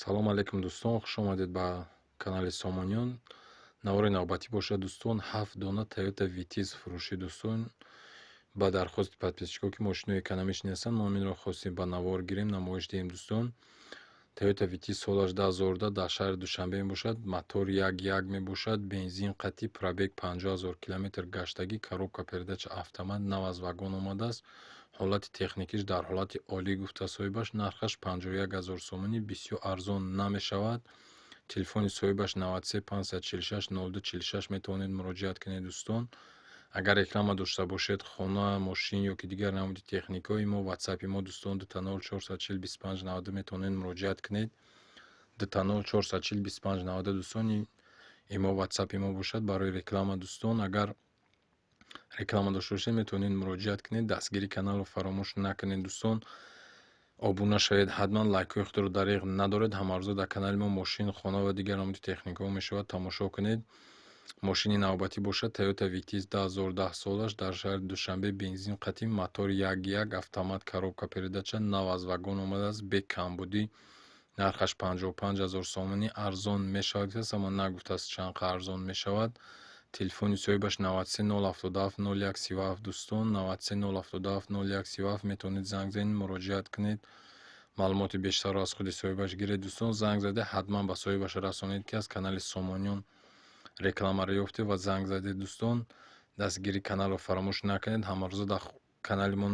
салом алейкум дӯстон, хуш омадед ба канали Сомониён. Навори навбатӣ бошад дӯстон, 7 дона Toyota Vitis фурӯшӣ дӯстон. Ба дархости подписчикҳо ки мошинои экономичне ҳастанд, мо инро хостем ба навор гирем, намоиш диҳем дӯстон. Toyota Vitis солаш 2010 дар шаҳри Душанбе мебошад. Мотор 1.1 мебошад, бензин қатъи, пробег 50 000 километр гаштагӣ, коробка передача автомат, нав аз вагон омадааст. ҳолати техникиш дар ҳолати олӣ гуфта соҳибаш. Нархаш 51 000 сомонӣ, бисёр арзон намешавад. телефони соҳибаш 93 546 0246 метавонед муроҷиат кунед дӯстон. агар реклама дошта бошед, хона, мошин ё ки дигар намуди техникаи мо, ватсапи мо дӯстон 2 440 25 90 метавонед муроҷиат кунед. 2 440 25 90 дӯстон имо ватсапи мо бошад барои реклама дӯстон. агар реклама дошта бошед, метавонед муроҷиат кунед. дастгирии каналро фаромӯш накунед дӯстон. обуна шавед, ҳатман лайкҳои худро дариғ надоред. ҳамарӯза дар канали мо мошин, хона ва дигар намуди техникаҳо мешавад, тамошо кунед. мошини навбатӣ бошад Toyota Vitis 2010 солаш дар шаҳри Душанбе, бензин қатъи, мотор 1.1, автомат, коробка передача, нав аз вагон омадааст, бе камбудӣ. нархаш 55 000 сомонӣ, арзон мешавад, аммо нагуфтааст чанд қадр арзон мешавад. телефони соҳибаш 93 077 01 37 дӯстон, 93 077 01 37 метавонед занг занед, муроҷиат кунед. маълумоти бештарро аз худи соҳибаш гиред дӯстон. занг заде ҳатман ба соҳибаш расонед ки аз канали Сомониён рекламаро ёфтед ва занг задед дӯстон. дастгирии каналро фаромӯш накунед. ҳамарӯза дар канали мо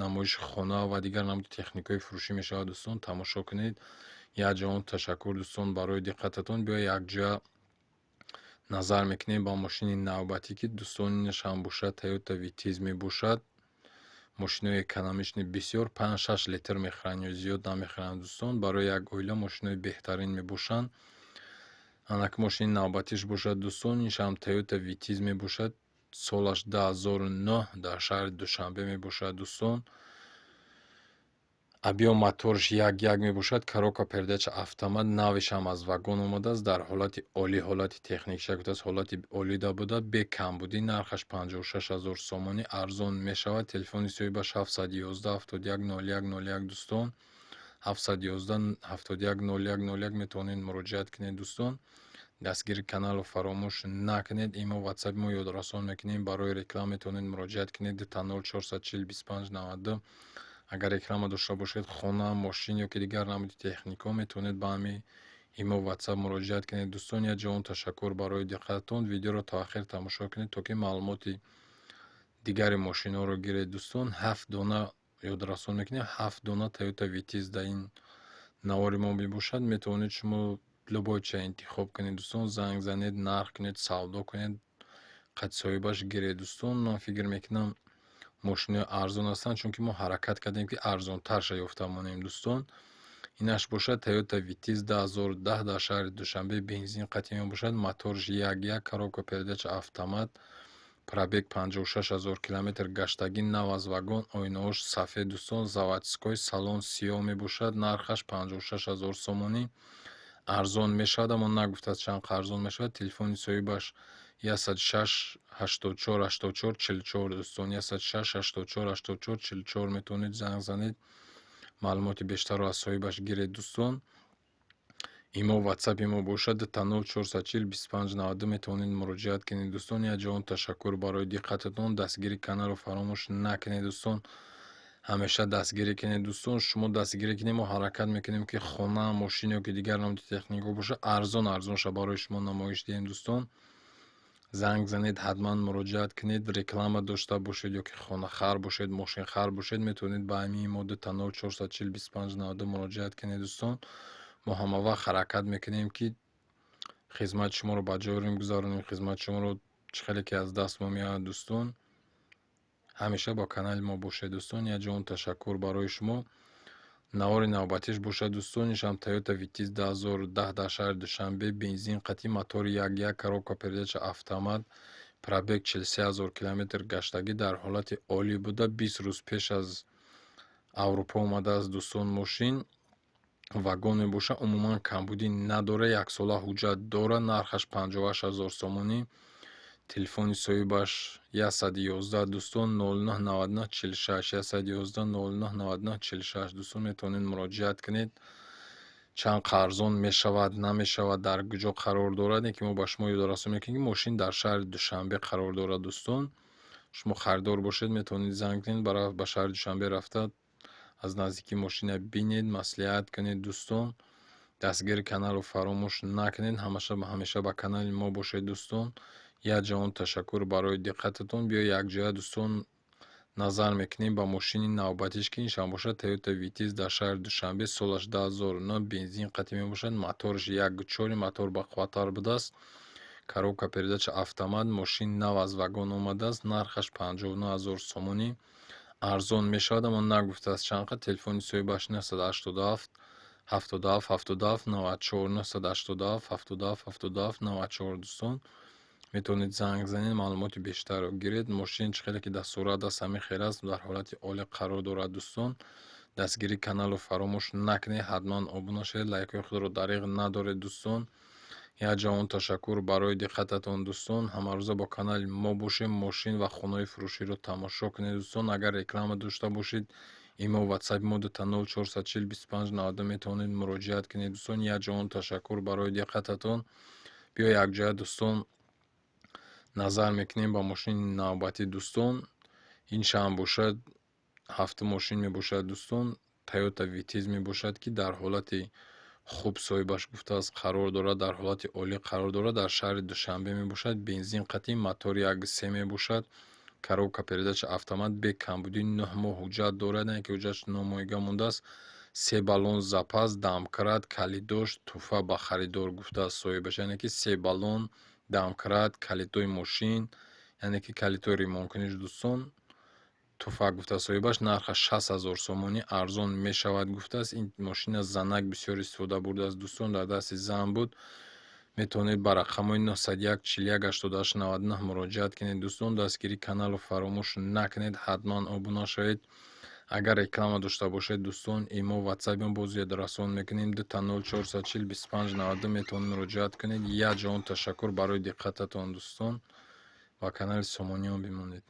намоиши хона ва дигар намуди техникаи фурӯшӣ мешавад дӯстон, тамошо кунед. якҷаҳон ташаккур дӯстон барои диққататон. биё якҷоя назар мекунем ба мошини навбатӣ ки дӯстон инаш ҳам бошад, Toyota Vitis мебошад. мошинои экономични бисёр 5-6 литр мехӯранд ё зиёд намехӯранд дӯстон. барои як оила мошинои беҳтарин мебошанд. анаки мошини навбатиш бошад дӯстон. инаш ҳам Toyota Vitis мебошад. солаш 2009 дар шаҳри Душанбе мебошад дӯстон. абиё моторш 1.1 мебошад, коробка передача автомат, навиш ҳам аз вагон омадааст. дар ҳолати олӣ, ҳолати техникиша гуфтааст, ҳолати олида буда, бе камбудӣ. нархаш 56 000 сомонӣ, арзон мешавад. телефони соҳибаш 711 71 01 01 дӯстон, 711 71 01 01 метавонед муроҷиат кунед дӯстон. дастгири каналро фаромӯш накунед. имо ватсапи мо ёдрасон мекунем. барои реклама метавонед муроҷиат кунед. 2 440 25 90. агар реклама дошта бошед, хона, мошин ё ки дигар намуди техника, метавонед ба ҳамин имо ватсап муроҷиат кунед дӯстон. якҷаҳон ташаккур барои диққататон. видеоро то охир тамошо кунед, то ки маълумоти дигари мошинҳоро гиред дӯстон. 7 дона ёдрасон мекунем, 7 дона Toyota Vitis дар ин навори мо мебошад. метавонед шумо любой ча интихоб кунед дӯстон. занг занед, нарх кунед, савдо кунед, қад соҳибаш гиред дӯстон. ман фикр мекунам мошинои арзон ҳастанд, чунки мо ҳаракат кардем ки арзонтарша ёфта монем дӯстон. инаш бошад Toyota Vitis 2010 дар шаҳри Душанбе, бензин қатъи мебошад. моторш 1.1, коробка передача автомат, пробег 56 000 километр гаштагӣ, нав аз вагон, оинаҳош сафед дӯстон, заводской, салон сиёҳ мебошад. нархаш 56 000 сомонӣ, арзон мешавад, аммо нагуфтааст чанд қадр арзон мешавад. телефони соҳибаш 16 84 84 44 дӯстон, 16 84 84 44 метавонед занг занед, маълумоти бештарро аз соҳибаш гиред дӯстон. имо ватсапи мо бошад 2 440 25 90 метавонед муроҷиат кунед дӯстон. якҷаҳон ташаккур барои диққататон. дастгирии каналро фаромӯш накунед дӯстон. ҳамеша дастгирӣ кунед дӯстон. шумо дастгирӣ кунед, мо ҳаракат мекунем ки хона, мошин ё ки дигар намуди техника бошад, арзонша барои шумо намоиш диҳем дӯстон. занг занед, ҳатман муроҷиат кунед. реклама дошта бошед ё ки хонахар бошед, мошинхар бошед, метавонед ба ҳамин имо 2 440 25 90 муроҷиат кунед дӯстон. мо ҳама вақт ҳаракат мекунем ки хизмати шуморо ба ҷои мегузаронем. хизмати шуморо чӣ хеле ки аз даст мо меояд дӯстон. ҳамеша бо канали мо бошед дӯстон. якҷаҳон ташаккур барои шумо. навори навбатиш бошад дӯстон. иншам Toyota Vitis 2010 дар шаҳри Душанбе, бензин қатъи, мотор 1.1, коробка передача автомат, пробег 43 000 километр гаштагӣ, дар ҳолати олӣ буда, 20 рӯз пеш аз аврупо омадааст дӯстон. мошин вагон мебошад, умуман камбудӣ надора, яксола ҳуҷҷат дора. нархаш 58 000 сомонӣ. телефони соҳибаш 111 дӯстон 09 99 46 111 09 99 46 дӯстон, метавонед муроҷиат кунед. чанд қарзон мешавад намешавад, дар куҷо қарор дорад, ин ки мо ба шумо ёдорасонӣ мекунем ки мошин дар шаҳри Душанбе қарор дорад. Дӯстон, шумо харидор бошед, метавонед занг бизанед, ба шаҳри Душанбе рафта аз наздикӣ мошина бинед, маслиҳат кунед. Дӯстон, дастгири каналро фаромӯш накунед, ҳамеша ба канали мо бошед. Дӯстон, якҷаҳон ташаккур барои диққататон. биё якҷоя дӯстон назар мекунем ба мошини навбатиш ки иншон бошад Toyota Vitis дар шаҳри Душанбе, солаш 2009, бензин қатъӣ мебошад, моторш 1.4 мотор ба қувваттар будааст, коробка передача автомат, мошин нав аз вагон омадааст, нархаш 59 000 сомонӣ арзон мешавад, аммо нагуфтааст чанд қад. Телефони соҳибаш 987 77 77 94 987 77 77 94. Дӯстон, метавонед занг занед, маълумоти бештарро гиред. Мошин чӣ хеле ки сурат аст, ҳамин хел аст, дар ҳолати олӣ қарор дорад. Дӯстон, дастгири каналро фаромӯш накунед, ҳатман обуна шавед, лайкҳои худро дариғ надоред. Дӯстон, якҷаҳон ташаккур барои диққататон. Дӯстон, ҳамарӯза бо канали мо бошед, мошин ва хонаҳои фурӯширо тамошо кунед. Дӯстон, агар реклама дошта бошед, имо ватсапи мо 0440 25 90 метавонед муроҷиат кунед. Дӯстон, якҷаҳон ташаккур барои диққататон. биё якҷоя дӯстон назар мекунем ба мошини навбатӣ. Дӯстон, ин шаҳм бошад, ҳафта мошин мебошад. Дӯстон, Toyota Vitis мебошад ки дар ҳолати хуб соҳибаш гуфтааст қарор дорад, дар ҳолати олӣ қарор дорад, дар шаҳри Душанбе мебошад, бензин қатъӣ, мотори 1.3 мебошад, коробка передача автомат, бе камбудӣ 9 моҳ ҳуҷҷат дорад, ин ки ҳуҷҷатш номоига мондааст, 3 баллон запас, дамкрат, калиддош, туҳфа ба харидор гуфтааст соҳибаш, яъне ки 3 баллон, дамкрат, калидҳои мошин, яъне ки калидҳои ремонткуниш. Дӯстон, туҳфа гуфтааст соҳибаш, нархаш 6 000 сомонӣ арзон мешавад гуфтааст. ин мошина занак бисёр истифода бурдааст. Дӯстон, дар дасти зан буд. метавонед ба рақамҳои 901 41 88 99 муроҷиат кунед. Дӯстон, дастгири каналро фаромӯш накунед, ҳатман обуна шавед. агар реклама дошта бошед, дӯстон, имо ватсапи мо боз ёдорасон мекунем, 0440 25 90 метавонед муроҷиат кунед. якҷаҳон ташаккур барои диққататон. дӯстон, ба канали Сомониён бимонед.